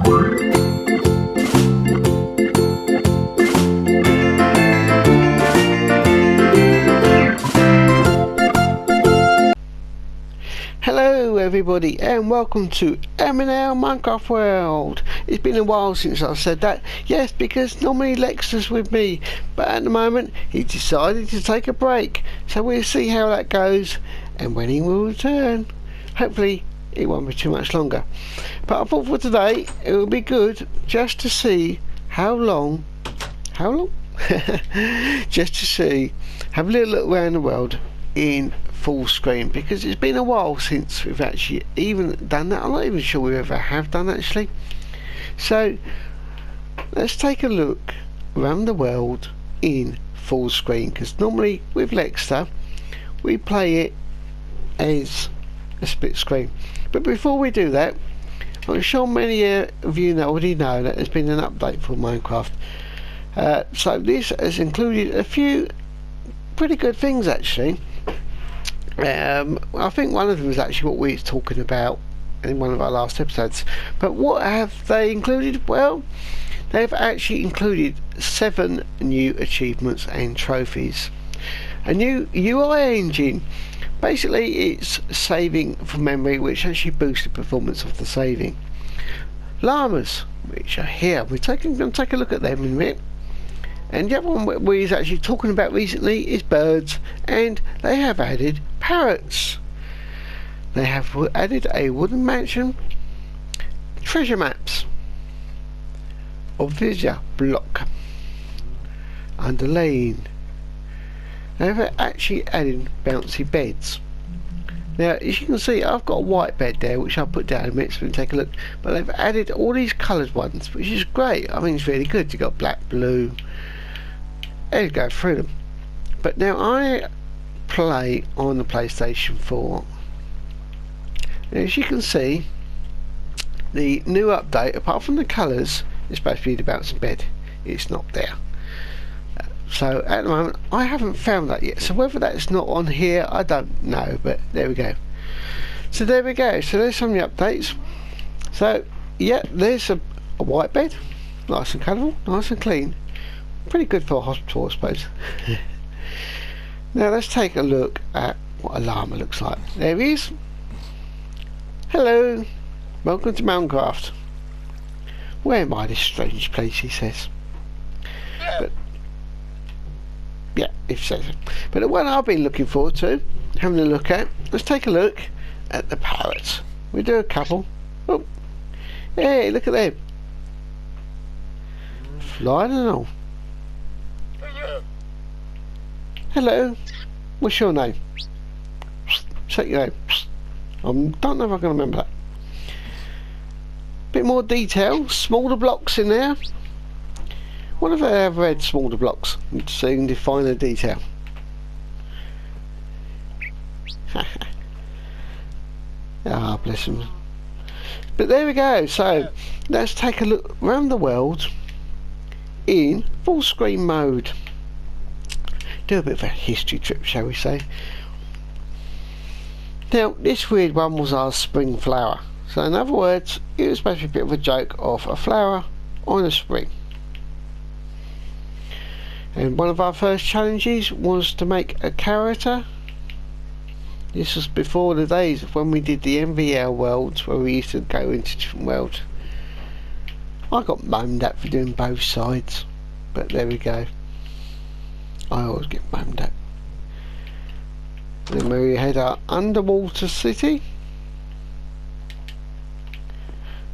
Hello everybody and welcome to M&L Minecraft World. It's been a while since I've said that. Yes, because normally Lexter's with me, but at the moment he decided to take a break. So we'll see how that goes and when he will return. Hopefully it won't be too much longer. But I thought for today it would be good just to see how long? Just to see, have a little look around the world in full screen, because it's been a while since we've actually even done that. I'm not even sure we ever have done actually. So let's take a look around the world in full screen, because normally with Lexter we play it as a split screen. But before we do that, I'm sure many of you already know that there's been an update for Minecraft. So this has included a few pretty good things actually. I think one of them is actually what we were talking about in one of our last episodes. But what have they included? Well, they've actually included 7 new achievements and trophies. A new UI engine. Basically it's saving from memory, which actually boosts the performance of the saving. Llamas, which are here. We're going to take a look at them in a minute. And the other one we're actually talking about recently is birds, and they have added parrots. They have added a wooden mansion, treasure maps, obsidian block, underlaying. They've actually added bouncy beds. Now, as you can see, I've got a white bed there, which I'll put down in a minute so we can take a look. But they've added all these coloured ones, which is great. I mean, it's really good. You've got black, blue, and go through them. But now I play on the PlayStation 4. Now, as you can see, the new update, apart from the colours, is supposed to be the bouncing bed. It's not there. So at the moment I haven't found that yet, so whether that's not on here I don't know, but there we go. So there we go. So there's some of the updates. So yeah, there's a white bed, nice and colourful, nice and clean, pretty good for a hospital I suppose. Now let's take a look at what a llama looks like. There he is. Hello, welcome to Minecraft. Where am I, this strange place, he says. But yeah, if so. But the one I've been looking forward to having a look at, let's take a look at the parrots. We do a couple. Oh, hey, look at them, flying and all. Hello, what's your name? Say your name. I don't know if I can remember that. Bit more detail, smaller blocks in there. What if I have read smaller blocks so you can define the detail? Ah, bless them. But there we go. So let's take a look around the world in full screen mode. Do a bit of a history trip, shall we say. Now this weird one was our spring flower. So in other words, it was supposed to be a bit of a joke of a flower on a spring. And one of our first challenges was to make a character. This was before the days of when we did the MVL worlds, where we used to go into different worlds. I got moaned at for doing both sides, but there we go. I always get moaned at. Then we head our underwater city.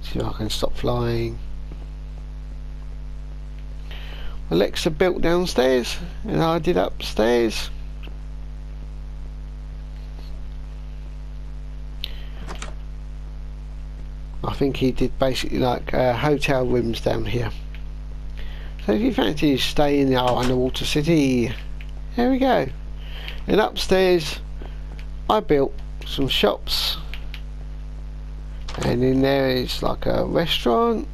See if I can stop flying. Alexa built downstairs and I did upstairs. I think he did basically like hotel rooms down here. So if you fancy staying in our underwater city, there we go. And upstairs I built some shops, and in there is like a restaurant.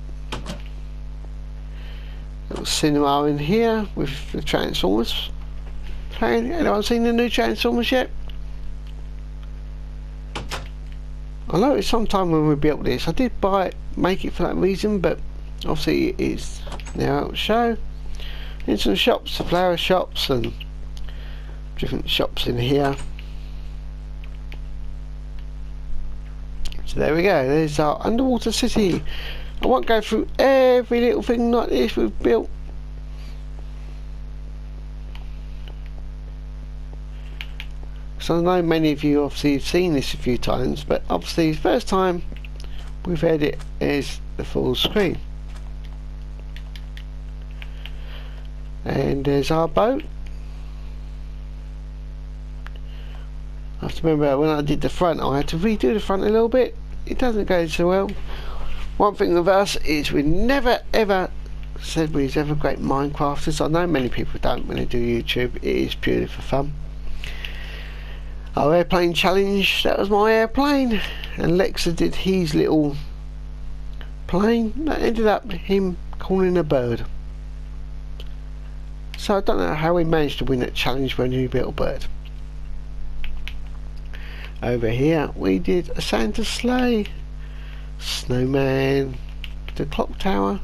Little cinema in here with the Transformers playing. Anyone seen the new Transformers yet? I noticed sometime when we built this, I did buy it make it for that reason, but obviously it is now out of show. In some shops, flower shops and different shops in here. So there we go, there's our underwater city. I won't go through every little thing like this we've built. So I know many of you obviously have seen this a few times, but obviously the first time we've had it is the full screen. And there's our boat. I have to remember when I did the front, I had to redo the front a little bit. It doesn't go so well. One thing with us is we never ever said we was ever great Minecrafters. I know many people don't when they do YouTube. It is purely for fun. Our airplane challenge, that was my airplane, and Lexa did his little plane. That ended up him calling a bird. So I don't know how we managed to win that challenge when he built a bird. Over here we did a Santa sleigh, snowman, the clock tower,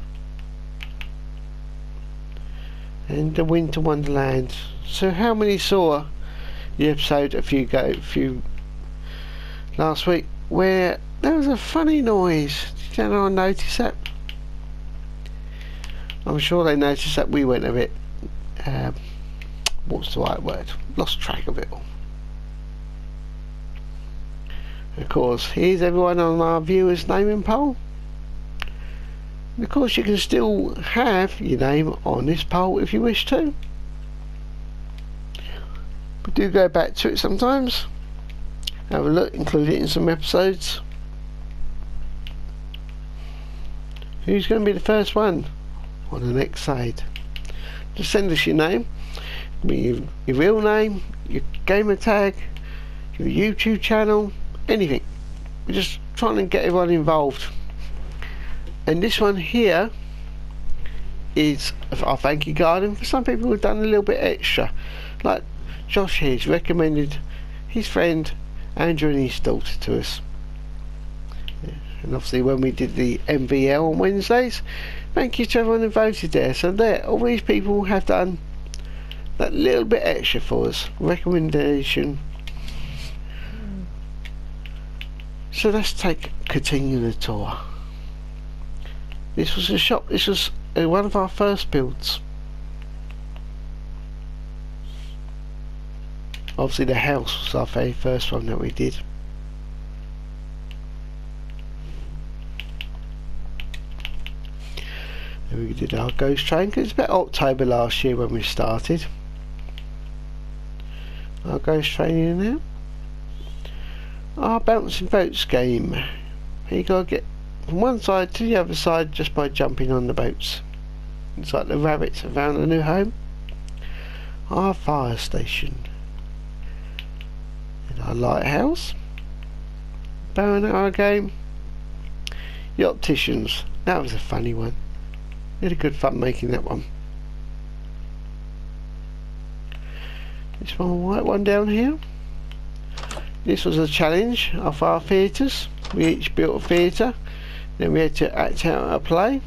and the winter wonderland. So how many saw the episode a few last week where there was a funny noise? Did anyone notice that? I'm sure they noticed that we went a bit what's the right word? Lost track of it all. Of course, here's everyone on our viewers' naming poll. And of course, you can still have your name on this poll if you wish to. But do go back to it sometimes. Have a look, include it in some episodes. Who's going to be the first one on the next side? Just send us your name, your real name, your gamer tag, your YouTube channel, anything. We're just trying to get everyone involved. And this one here is our thank you garden for some people who've done a little bit extra. Like Josh here's recommended his friend Andrew and his daughter to us. And obviously when we did the MVL on Wednesdays, thank you to everyone who voted there. So there, all these people have done that little bit extra for us. Recommendation. So let's continue the tour. This was a shop, this was one of our first builds. Obviously the house was our very first one that we did. And we did our ghost train, because it's about October last year when we started. Our ghost train in there. Our bouncing boats game. You gotta get from one side to the other side just by jumping on the boats. It's like the rabbits have found a new home. Our fire station. And our lighthouse. Bow and arrow game. The opticians. That was a funny one. We had a good fun making that one. This one white one down here. This was a challenge of our theatres. We each built a theatre, then we had to act out a play.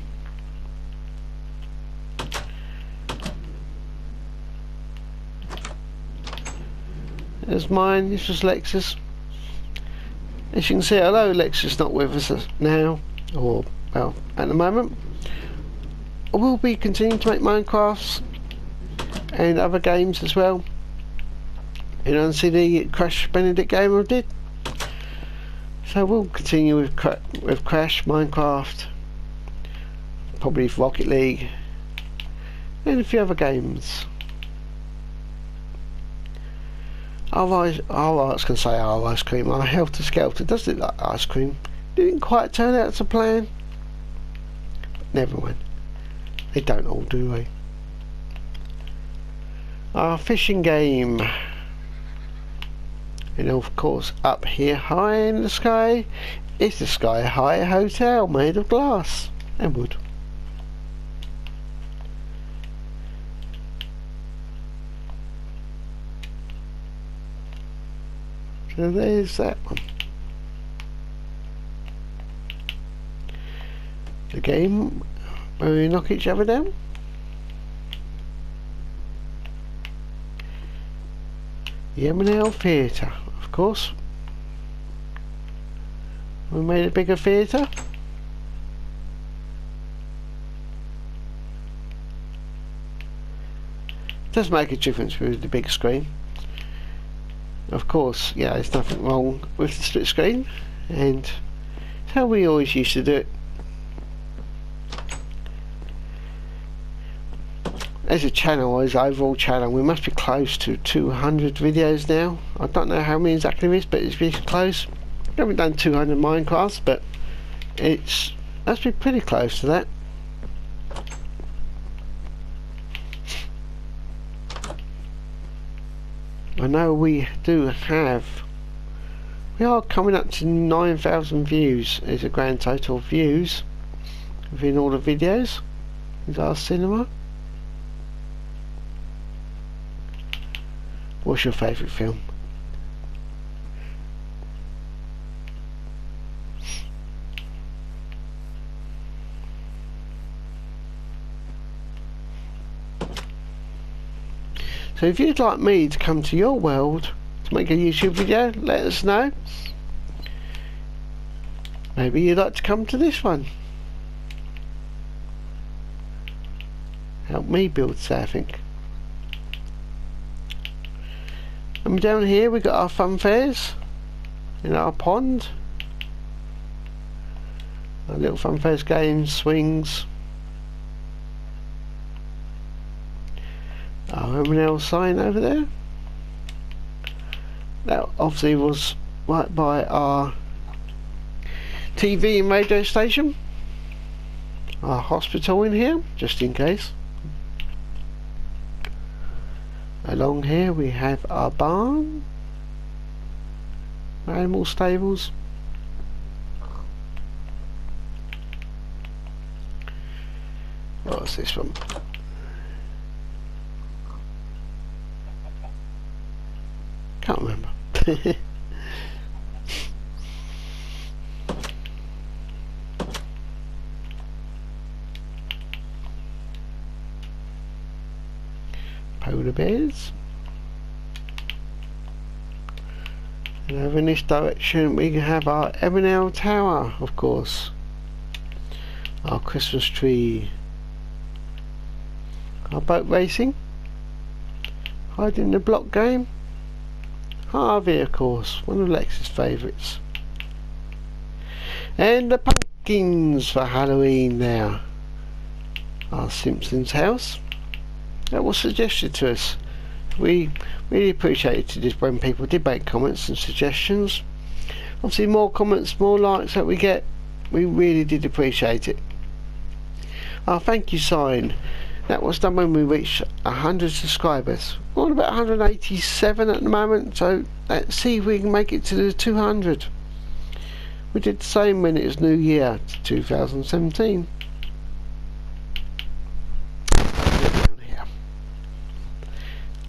There's mine, this was Lexus. As you can see, although Lexus not with us now, or well, at the moment, I will be continuing to make Minecrafts and other games as well. You know, see the Crash Benedict game I did. So we'll continue with Crash, Minecraft, probably Rocket League, and a few other games. I was going to say our ice cream, our Helter Skelter does look like ice cream. Didn't quite turn out to plan. But never mind. They don't all, do they? Our fishing game. And of course, up here high in the sky is the Sky High Hotel made of glass and wood. So there's that one. The game where we knock each other down. The M&L Theatre, of course. We made a bigger theatre. Does make a difference with the big screen. Of course, yeah, there's nothing wrong with the split screen, and it's how we always used to do it. As a channel, as an overall channel, we must be close to 200 videos now. I don't know how many exactly it is, but it's really close. We haven't done 200 Minecrafts, but that's been pretty close to that. I know we are coming up to 9,000 views as a grand total of views within all the videos. Is our cinema. What's your favourite film? So if you'd like me to come to your world to make a YouTube video, let us know. Maybe you'd like to come to this one. Help me build something. And down here we got our fun fairs in our pond. Our little fun fairs, games, swings. Our M&L sign over there. That obviously was right by our TV and radio station. Our hospital in here, just in case. Along here we have our barn, animal stables. What's this one? Can't remember. Polar bears. And over in this direction we have our M&L Tower, of course. Our Christmas tree. Our boat racing. Hide in the block game. Harvey, of course, one of Lex's favourites. And the pumpkins for Halloween now. Our Simpsons house. That was suggested to us. We really appreciated it when people did make comments and suggestions. Obviously more comments, more likes that we get, we really did appreciate it. Our thank you sign. That was done when we reached 100 subscribers. We're on about 187 at the moment, so let's see if we can make it to the 200. We did the same when it was New Year, 2017. Down here.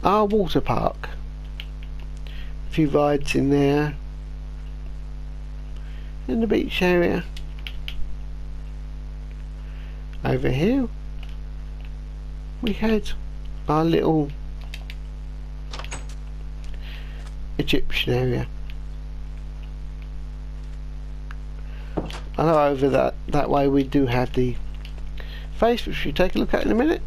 Our water park. A few rides in there. In the beach area. Over here we had our little Egyptian area. I know over that way we do have the face, which we take a look at in a minute.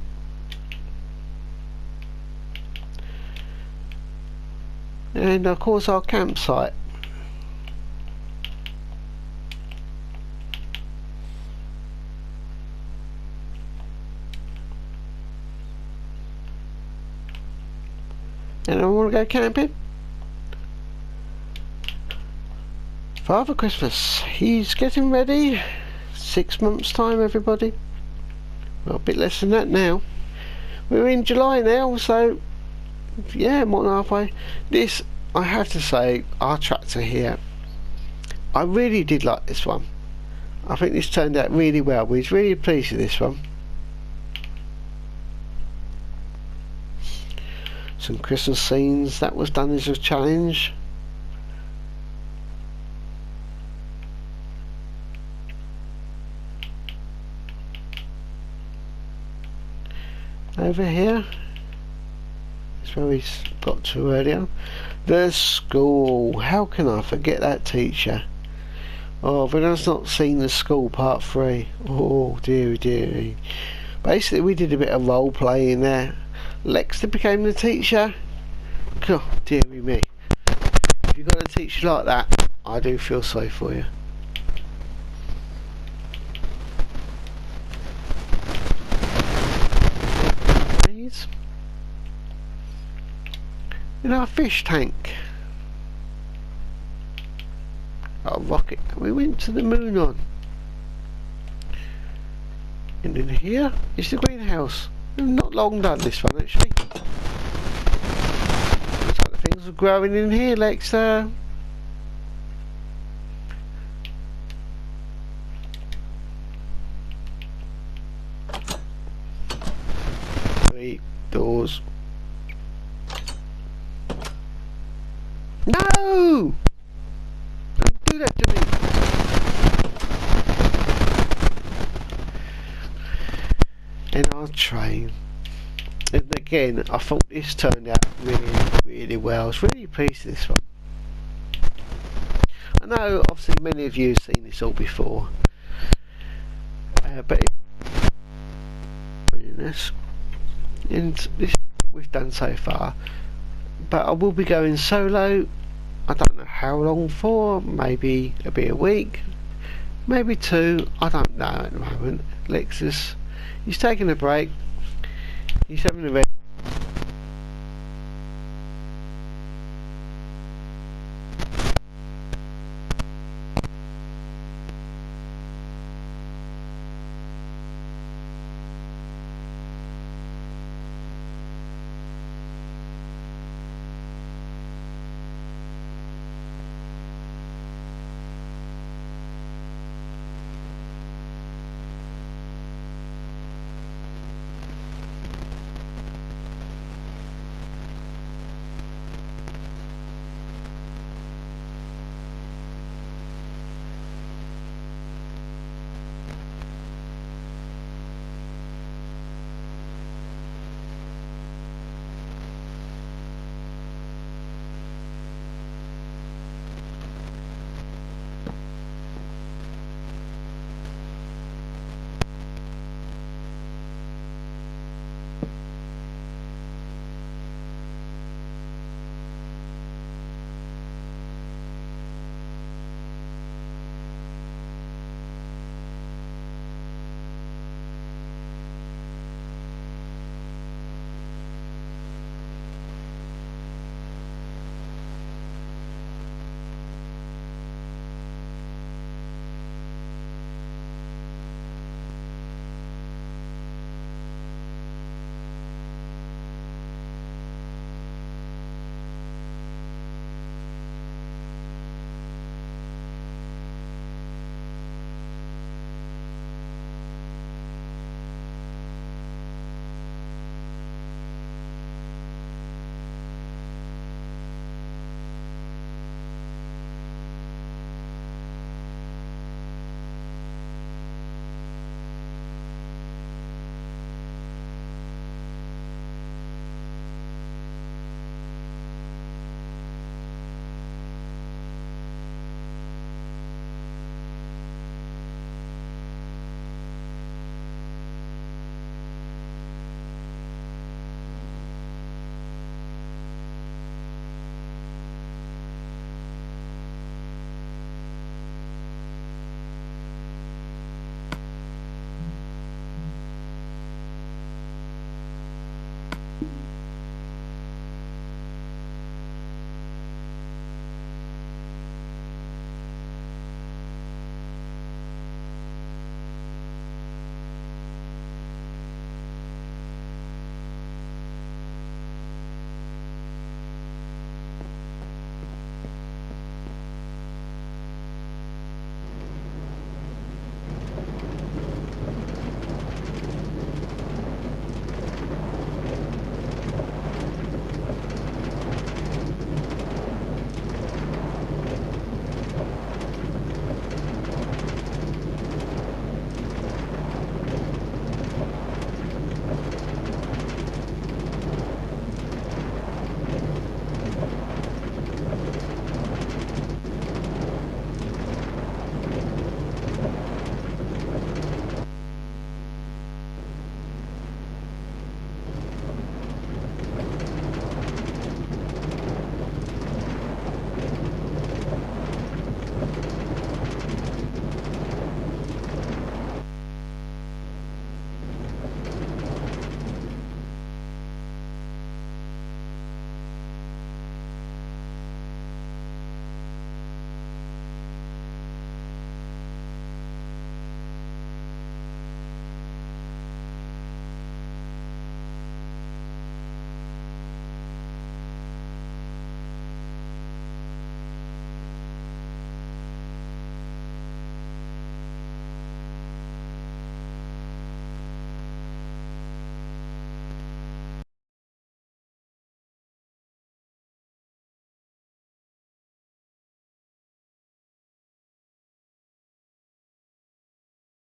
And of course our campsite. And I want to go camping. Father Christmas, he's getting ready. 6 months time, everybody. Well, a bit less than that now. We're in July now, so yeah, more than halfway. This, I have to say, our tractor here, I really did like this one. I think this turned out really well. We was really pleased with this one. Some Christmas scenes, that was done as a challenge. over here. That's where we got to earlier. The school. How can I forget that teacher? Oh, but I've not seen the school part 3. Oh, dearie, dearie. Basically, we did a bit of role play in there. Lexter became the teacher. God, dearie me. If you've got a teacher like that, I do feel sorry for you. In our fish tank. A rocket we went to the moon on. And in here is the greenhouse. Not long done this one actually. Looks like the things are growing in here, Lexa. 3 doors. No! Don't do that to me. And our train. And again, I thought this turned out really well. I was really pleased with this one. I know, obviously, many of you have seen this all before. But this, and this we've done so far. But I will be going solo. I don't know how long for. Maybe it'll be a week, maybe 2. I don't know at the moment. Lexus, he's taking a break. He's having a rest.